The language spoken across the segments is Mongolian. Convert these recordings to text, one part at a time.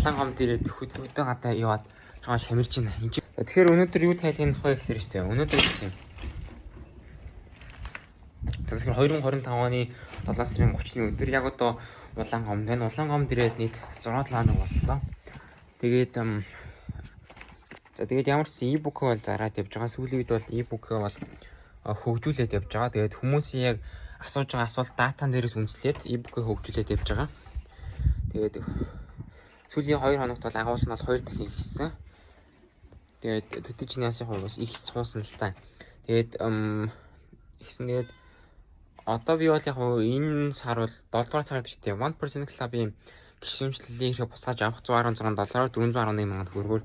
улаан гомд ирээд хөдөө гадаа яваад жоо шамирч байна. Тэгэхээр өнөөдөр юу тайлгнах вэ гэхээр ирсэн. Өнөөдөр ирсэн. Тэгэхээр 2025 оны 7 сарын 30-ны өдөр яг одоо улаан гомд байна. Улаан гомд ирээд нийт 6-7 хоног боллоо. Тэгээд ямар ч e-book бол зараад явж байгаа. Сүүлийн үед бол e-book бол хөгжүүлээд явж байгаа. Тэгээд хүмүүсийн яг асууж байгаа асуулт датан дээрээс үндэслээд e-book хөгжүүлээд явж байгаа. Тэгээд сүүлийн 2 хоногт бол агуулга нь бол 2 дахин ихссэн. Тэгээд төдийчний ясын хувьас их суусан л та. Тэгээд ихсэн. Тэгээд одоо би бол яг энэ сар бол 7 дугаар сард ч тийм 1% Club-ийн гишүүнчлэлийн хэрэг бусгаж авах $116 411 мянган төгрөгөөр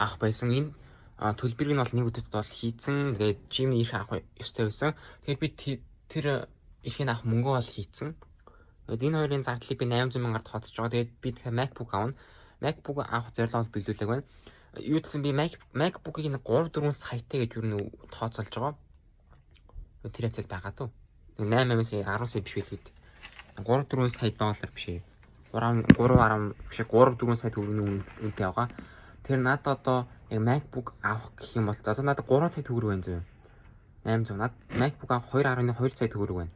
авах байсан. Энэ төлбөрийг нь бол нэг өдөрт бол хийцэн. Тэгээд жим ирэх авах ёстой байсан. Тэгээд би тэр эрхийг авах мөнгөө бол хийцэн. Тэгээд энэ хоёрын зардлыг би 800 мянгаар тооцож байгаа. Тэгээд би тэгэхээр MacBook авна. MacBook авах зорилго бол биелүүлэг байна. Юу гэсэн би MacBook-ийг 3-4 саятай гэж юу нэ тооцоолж байгаа. Тэр хэвцэл байгаа туу. 8-аас 10 сая биш үү? 3-4 сая доллар биш ээ. 3-4 сая төгрөгийн үнэтэй байгаа. Тэр надад одоо яг MacBook авах гэх юм бол одоо надад 3 сая төгрөг байна зөө. 800. Надад MacBook авах 2.2 сая төгрөг байна.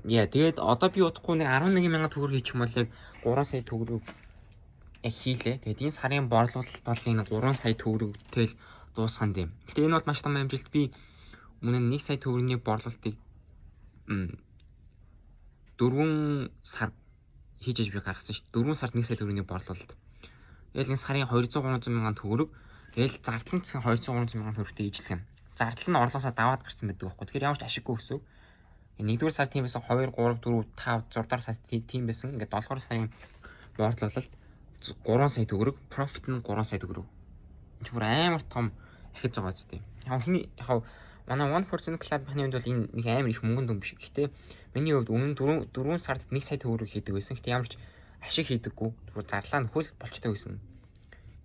Яа, тэгээд одоо би удахгүй нэг 11 мянган төгрөг хийчих юм бол яг 3 сая төгрөг хийлээ. Тэгээд энэ сарын борлуулалт бол энэ 3 сая төгрөгтэй л дуусгана юм. Гэхдээ энэ бол маш том амжилт. Би өмнө нь 1 сая төгрөгийн борлуулалтыг 4 сар хийж би гаргасан шүү дээ. 4 сард 1 сая төгрөгийн борлуулалт. Тэгэл энэ сарын 200-300 мянган төгрөг. Тэгэл зардлын цэгийн 200-300 мянган төгрөгтэй ижлэх юм. Зардал нь орлоосоо даваад гарсан байдаг байхгүй. Тэгэхээр ямар ч ашиггүй өсөв. 1-р сар тийм байсан 2, 3, 4, 5, 6-р сар тийм байсан. Ингээд 7-р сарын борлуулалт 3 сая төгрөг, profit нь 3 сая төгрөг. Энэ ч бүр амар том ахиж байгаа ч тийм. Яг манай 1% Club-ийн хувьд бол энэ нэг амар их мөнгөнд юм биш. Гэхдээ миний хувьд өмнө 4 сард 1 сая төгрөг хийдэг байсан. Гэхдээ ямар ч ашиг хийдэггүй. Зүгээр зарлаа нөхөл болчтой байсан.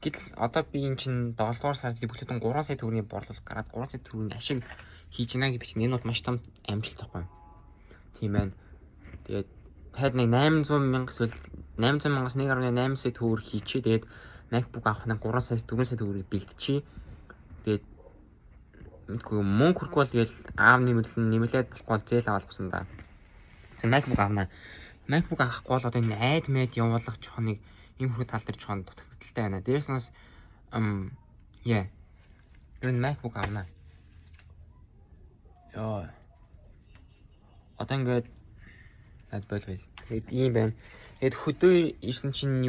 Гэтэл одоо би энэ чинь 7-р сард бүхлөдөн 3 сая төгрөгийн борлуулалт гараад 3 сая төгрөгийн ашиг хийж гинэ гэдэг чинь энэ бол маш том амжилт байхгүй. Тийм байна. Тэгээд таад нэг 800 мянгаас 1.8 сая төгрөг хийчихээ. Тэгээд MacBook авах нэг 3 сая 4 сая төгрөгийг бэлтчихье. Тэгээд мэдгүй мөнгө хүрэх бол гээл аав нэмэлээд болохгүй бол зээл аваад басан да. Тэгсэн MacBook авнаа. MacBook авахгүй бол одоо энэ айд мэд явуулах чохныг юм хөрөг тал дээр чохон дутагдaltaй байна. Дээрээс нас энэ MacBook авнаа. Яа. Одоо ингээд байл. Тэгээд ийм байна. Тэгээд хөдөө ирсэн чинь